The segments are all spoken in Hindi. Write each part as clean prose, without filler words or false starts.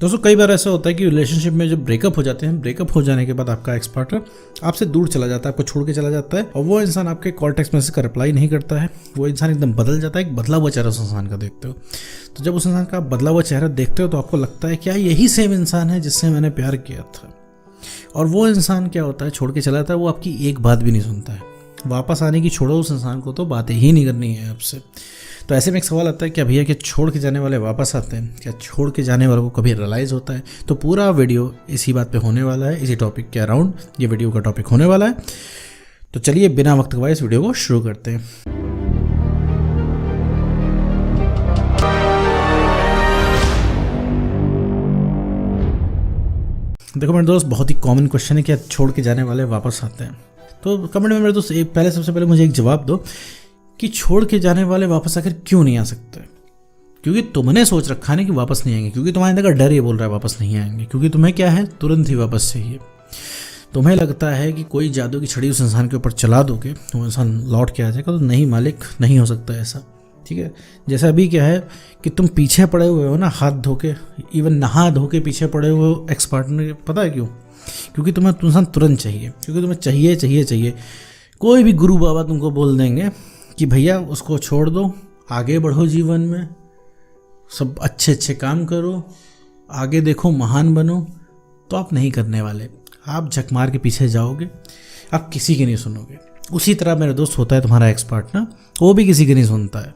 दोस्तों कई बार ऐसा होता है कि रिलेशनशिप में जब ब्रेकअप हो जाते हैं, ब्रेकअप हो जाने के बाद आपका एक्स पार्टनर आपसे दूर चला जाता है, आपको छोड़ के चला जाता है और वो इंसान आपके कॉल टेक्स्ट मैसेज का रिप्लाई नहीं करता है। वो इंसान एकदम बदल जाता है। एक बदला हुआ चेहरा उस इंसान का देखते हो, तो जब उस इंसान का बदला हुआ चेहरा देखते हो तो आपको लगता है क्या यही सेम इंसान है जिससे मैंने प्यार किया था। और वो इंसान क्या होता है, छोड़ के चला जाता है। वो आपकी एक बात भी नहीं सुनता है। वापस आने की छोड़ो, उस इंसान को तो बातें ही नहीं करनी है आपसे। तो ऐसे में एक सवाल आता है, क्या भैया क्या छोड़ के जाने वाले वापस आते हैं? क्या छोड़ के जाने वालों को कभी रियलाइज़ होता है? तो पूरा वीडियो इसी बात पे होने वाला है, इसी टॉपिक के अराउंड ये वीडियो का टॉपिक होने वाला है। तो चलिए बिना वक्त गवाए इस वीडियो को शुरू करते हैं। देखो मेरे दोस्त, बहुत ही कॉमन क्वेश्चन है, क्या छोड़ के जाने वाले वापस आते हैं? तो कमेंट में मेरे दोस्त सबसे पहले मुझे एक जवाब दो कि छोड़ के जाने वाले वापस आकर क्यों नहीं आ सकते? क्योंकि तुमने सोच रखा है कि वापस नहीं आएंगे, क्योंकि तुम्हारे अंदर का डर ये बोल रहा है वापस नहीं आएंगे, क्योंकि तुम्हें क्या है, तुरंत ही वापस चाहिए। तुम्हें लगता है कि कोई जादू की छड़ी उस इंसान के ऊपर चला दोगे तो वो इंसान लौट के आ जाएगा। तो नहीं मालिक, नहीं हो सकता ऐसा। ठीक है, जैसा अभी क्या है कि तुम पीछे पड़े हुए हो ना, हाथ धो के, इवन नहा धो के पीछे पड़े हुए हो एक्स पार्टनर के। पता है क्यों? क्योंकि तुम्हें इंसान तुरंत चाहिए, क्योंकि तुम्हें चाहिए चाहिए चाहिए। कोई भी गुरु बाबा तुमको बोल देंगे कि भैया उसको छोड़ दो, आगे बढ़ो जीवन में, सब अच्छे अच्छे काम करो, आगे देखो, महान बनो, तो आप नहीं करने वाले। आप झक मार के पीछे जाओगे, आप किसी की नहीं सुनोगे। उसी तरह मेरे दोस्त होता है तुम्हारा एक्स पार्टनर, वो भी किसी की नहीं सुनता है।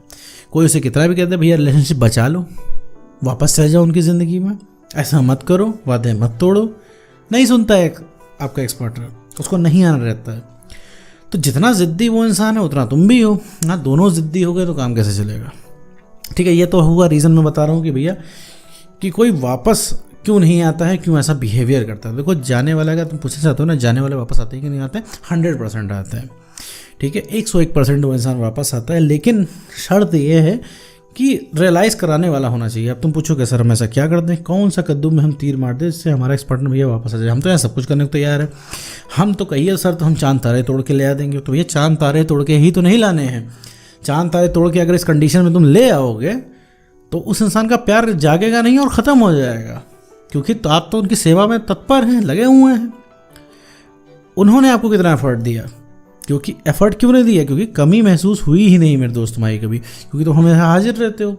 कोई उसे कितना भी कहता है भैया रिलेशनशिप बचा लो, वापस चले जाओ उनकी ज़िंदगी में, ऐसा मत करो, वादे मत तोड़ो, नहीं सुनता है आपका एक्स पार्टनर। उसको नहीं आना रहता है। तो जितना ज़िद्दी वो इंसान है उतना तुम भी हो ना। दोनों ज़िद्दी हो गए तो काम कैसे चलेगा? ठीक है, ये तो हुआ रीज़न मैं बता रहा हूँ कि भैया कि कोई वापस क्यों नहीं आता है, क्यों ऐसा बिहेवियर करता है। देखो, जाने वाला, अगर तुम पूछना चाहते हो ना जाने वाले वापस आते हैं कि नहीं आते हैं, 100% आते हैं। ठीक है, 101% वो इंसान वापस आता है, लेकिन शर्त ये है कि रियलाइज़ कराने वाला होना चाहिए। अब तुम पूछोगे सर हम ऐसा क्या कर दें, कौन सा कद्दू में हम तीर मार दें जिससे हमारा एक्स पार्टनर भैया वापस आ जाए? हम तो यहाँ सब कुछ करने को तैयार है। हम तो कहिए सर तो हम चांद तारे तोड़ के ले आ देंगे। तो भैया चांद तारे तोड़ के ही तो नहीं लाने हैं। चांद तारे तोड़ के अगर इस कंडीशन में तुम ले आओगे तो उस इंसान का प्यार जागेगा नहीं और ख़त्म हो जाएगा। क्योंकि तो आप तो उनकी सेवा में तत्पर हैं, लगे हुए हैं। उन्होंने आपको कितना एफर्ट दिया, क्योंकि एफर्ट क्यों नहीं दिया? क्योंकि कमी महसूस हुई ही नहीं मेरे दोस्त तुम्हारी कभी, क्योंकि तुम हमेशा हाजिर रहते हो।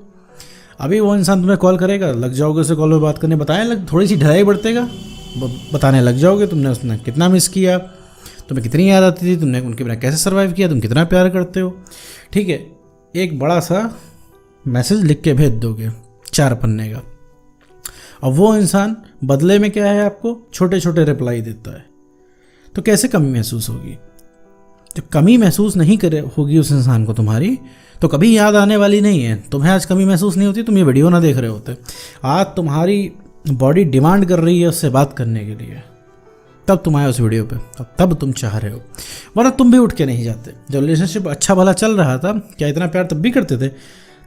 अभी वो इंसान तुम्हें कॉल करेगा, लग जाओगे उसे कॉल पे बात करने, थोड़ी सी ढलाई बढ़तेगा, बताने लग जाओगे तुमने उसने कितना मिस किया, तुम्हें कितनी याद आती थी, तुमने उनके बिना कैसे सर्वाइव किया, तुम कितना प्यार करते हो। ठीक है, एक बड़ा सा मैसेज लिख के भेज दोगे 4 पन्ने का, और वो इंसान बदले में क्या है, आपको छोटे छोटे रिप्लाई देता है। तो कैसे कमी महसूस होगी? जब कमी महसूस नहीं करे होगी उस इंसान को तुम्हारी, तो कभी याद आने वाली नहीं है। तुम्हें आज कमी महसूस नहीं होती, तुम ये वीडियो ना देख रहे होते। आज तुम्हारी बॉडी डिमांड कर रही है उससे बात करने के लिए, तब तुम आए उस वीडियो पे, तब तुम चाह रहे हो, वरना तुम भी उठ के नहीं जाते। जब रिलेशनशिप अच्छा भला चल रहा था, क्या इतना प्यार तब भी करते थे?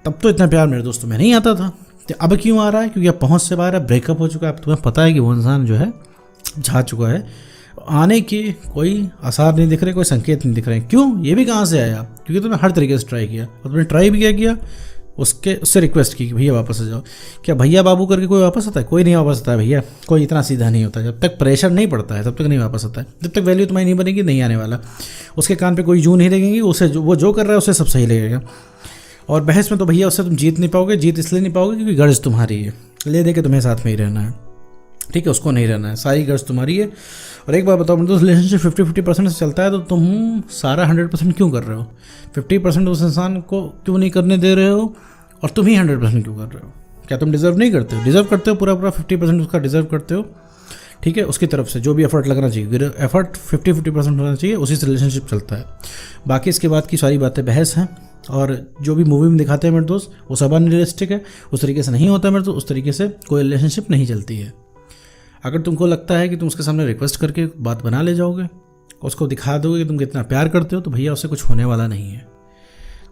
तब तो इतना प्यार मेरे दोस्तों में नहीं आता था। तो अब क्यों आ रहा है? क्योंकि अब पहुँच से बाहर है, ब्रेकअप हो चुका है। अब तुम्हें पता है कि वो इंसान जो है जा चुका है, आने की कोई आसार नहीं दिख रहे, कोई संकेत नहीं दिख रहे। क्यों? ये भी कहाँ से आया? क्योंकि तुमने हर तरीके से ट्राई किया, और तुमने ट्राई भी क्या किया, उससे रिक्वेस्ट की कि भैया वापस आ जाओ। क्या भैया बाबू करके कोई वापस आता है? कोई नहीं वापस आता है भैया, कोई इतना सीधा नहीं होता। जब तक प्रेशर नहीं पड़ता है तब तक नहीं वापस आता है। जब तक वैल्यू तुम्हारी नहीं बनेगी, नहीं आने वाला। उसके कान पे कोई जू नहीं लगेगी, उसे वो जो कर रहा है उसे सब सही लगेगा। और बहस में तो भैया उससे तुम जीत नहीं पाओगे। जीत इसलिए नहीं पाओगे क्योंकि गर्ज तुम्हारी है, ले दे के तुम्हें साथ में ही रहना है। ठीक है, उसको नहीं रहना है, सारी गर्ज तुम्हारी है। और एक बार बताओ मेरे दोस्त, रिलेशनशिप 50-50% से चलता है, तो तुम सारा 100% क्यों कर रहे हो? 50% उस इंसान को क्यों नहीं करने दे रहे हो, और तुम ही 100% क्यों कर रहे हो? क्या तुम डिज़र्व नहीं करते हो? डिज़र्व करते हो, पूरा 50% उसका डिज़र्व करते हो। ठीक है, उसकी तरफ से जो भी एफर्ट लगना चाहिए, एफर्ट 50-50% होना चाहिए, उसी से रिलेशनशिप चलता है। बाकी इसके बाद की सारी बातें बहस हैं, और जो भी मूवी में दिखाते हैं मेरे दोस्त वो सब अनरियलिस्टिक है। उस तरीके से नहीं होता है मेरे दोस्त, उस तरीके से कोई रिलेशनशिप नहीं चलती है। अगर तुमको लगता है कि तुम उसके सामने रिक्वेस्ट करके बात बना ले जाओगे, उसको दिखा दोगे कि तुम कितना प्यार करते हो, तो भैया उससे कुछ होने वाला नहीं है।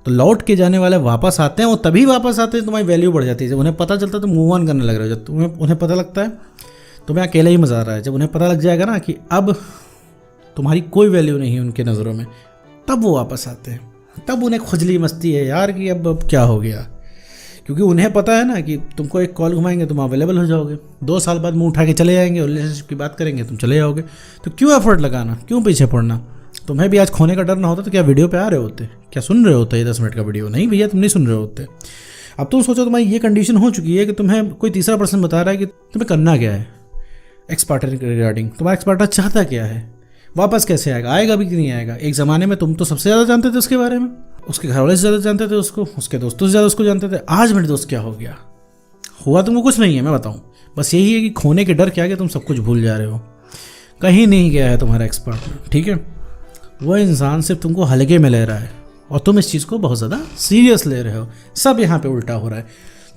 तो लौट के जाने वाले वापस आते हैं, वो तभी वापस आते हैं तुम्हारी वैल्यू बढ़ जाती है। जब उन्हें पता चलता है तुम मूव ऑन करने लग रहे हो, जब उन्हें पता लगता है तुम्हें अकेला ही मजा आ रहा है, जब उन्हें पता लग जाएगा ना कि अब तुम्हारी कोई वैल्यू नहीं है उनके नज़रों में, तब वो वापस आते हैं। तब उन्हें खुजली मस्ती है यार कि अब क्या हो गया, क्योंकि उन्हें पता है ना कि तुमको एक कॉल घुमाएंगे तुम अवेलेबल हो जाओगे, 2 साल बाद मुंह उठा के चले जाएंगे और रिलेशनशिप की बात करेंगे तुम चले जाओगे। तो क्यों एफर्ट लगाना, क्यों पीछे पड़ना। तुम्हें भी आज खोने का डर ना होता तो क्या वीडियो पे आ रहे होते, क्या सुन रहे होते ये 10 मिनट का वीडियो? नहीं भैया, तुम नहीं सुन रहे होते। अब तुम सोचो तुम्हारी ये कंडीशन हो चुकी है कि तुम्हें कोई तीसरा पर्सन बता रहा है कि तुम्हें करना क्या है एक्स पार्टनर के रिगार्डिंग, तुम्हारा एक्स पार्टनर चाहता क्या है, वापस कैसे आएगा, आएगा भी कि नहीं आएगा। एक ज़माने में तुम तो सबसे ज़्यादा जानते थे उसके बारे में, उसके घर वाले से ज़्यादा जानते थे उसको, उसके दोस्तों से ज़्यादा उसको जानते थे। आज मेरे दोस्त क्या हो गया, हुआ तुमको कुछ नहीं है, मैं बताऊँ। बस यही है कि खोने के डर क्या कि तुम सब कुछ भूल जा रहे हो। कहीं नहीं गया है तुम्हारा एक्स पार्टनर, ठीक है। वो इंसान सिर्फ तुमको हल्के में ले रहा है और तुम इस चीज़ को बहुत ज़्यादा सीरियस ले रहे हो। सब यहाँ पे उल्टा हो रहा है।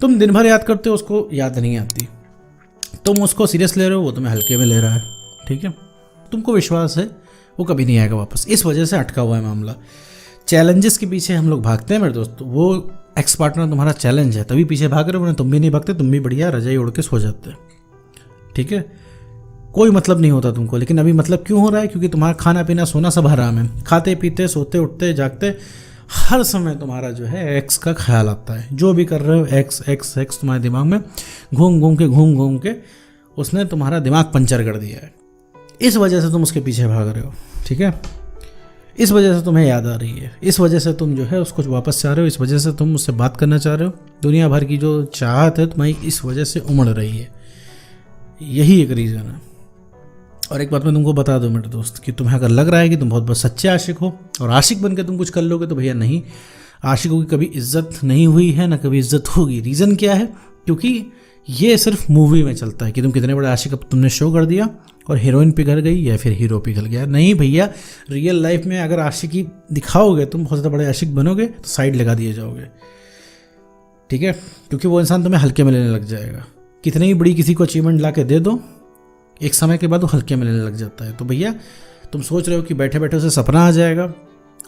तुम दिन भर याद करते हो, उसको याद नहीं आती। तुम उसको सीरियस ले रहे हो, वो तुम्हें हल्के में ले रहा है, ठीक है। तुमको विश्वास है वो कभी नहीं आएगा वापस, इस वजह से अटका हुआ है मामला। चैलेंजेस के पीछे हम लोग भागते हैं मेरे दोस्त, वो एक्स पार्टनर तुम्हारा चैलेंज है तभी पीछे भाग रहे हो, तुम भी नहीं भागते, तुम भी बढ़िया रजाई ओढ़ के सो जाते, ठीक है। कोई मतलब नहीं होता तुमको, लेकिन अभी मतलब क्यों हो रहा है? क्योंकि तुम्हारा खाना पीना सोना सब हराम है। खाते पीते सोते उठते जागते हर समय तुम्हारा जो है एक्स का ख्याल आता है। जो भी कर रहे हो एक्स एक्स एक्स तुम्हारे दिमाग में घूम घूम के उसने तुम्हारा दिमाग पंचर कर दिया है। इस वजह से तुम उसके पीछे भाग रहे हो, ठीक है। इस वजह से तुम्हें याद आ रही है, इस वजह से तुम जो है उसको वापस चाह रहे हो, इस वजह से तुम उससे बात करना चाह रहे हो। दुनिया भर की जो चाहत है तुम्हारी इस वजह से उमड़ रही है। यही एक रीज़न है। और एक बात मैं तुमको बता दूं मेरे दोस्त कि तुम्हें अगर लग रहा है कि तुम बहुत सच्चे आशिक हो और आशिक बन के तुम कुछ कर लोगे, तो भैया नहीं, आशिकों की कभी इज्जत नहीं हुई है, ना कभी इज्जत होगी। रीज़न क्या है? क्योंकि ये सिर्फ मूवी में चलता है कि तुम कितने बड़े आशिक अब तुमने शो कर दिया और हीरोइन पिघल गई या फिर हीरो पिघल गया। नहीं भैया, रियल लाइफ में अगर आशिकी दिखाओगे, तुम बहुत ज़्यादा बड़े आशिक बनोगे तो साइड लगा दिए जाओगे, ठीक है। क्योंकि वो इंसान तुम्हें हल्के में लेने लग जाएगा। कितनी ही बड़ी किसी को अचीवमेंट ला के दे दो, एक समय के बाद वो हल्के में लेने लग जाता है। तो भैया तुम सोच रहे हो कि बैठे बैठे उसे सपना आ जाएगा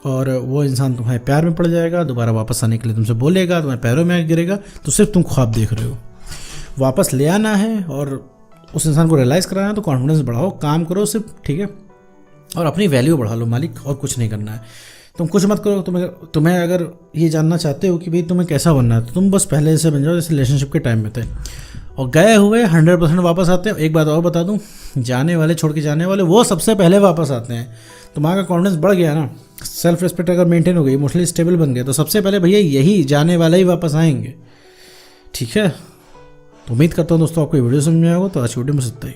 और वो इंसान तुम्हारे प्यार में पड़ जाएगा, दोबारा वापस आने के लिए तुमसे बोलेगा, तुम्हारे पैरों में गिरेगा, तो सिर्फ तुम ख्वाब देख रहे हो। वापस ले आना है और उस इंसान को रियलाइज़ कराना है, तो कॉन्फिडेंस बढ़ाओ, काम करो सिर्फ, ठीक है। और अपनी वैल्यू बढ़ा लो मालिक, और कुछ नहीं करना है। तुम कुछ मत करो। तुम्हें अगर ये जानना चाहते हो कि भाई तुम्हें कैसा बनना है, तो तुम बस पहले जैसे बन जाओ जैसे रिलेशनशिप के टाइम में थे, और गए हुए 100% वापस आते हैं। एक बात और बता दूं, जाने वाले, छोड़ के जाने वाले, वो सबसे पहले वापस आते हैं। तुम्हारा कॉन्फिडेंस बढ़ गया ना, सेल्फ रिस्पेक्ट अगर मेंटेन हो गई, इमोशनली स्टेबल बन गए, तो सबसे पहले भैया यही जाने वाले ही वापस आएंगे, ठीक है। तो उम्मीद करता हूँ दोस्तों आपको वीडियो समझ में आएगा। तो आज वीडियो में इतना ही।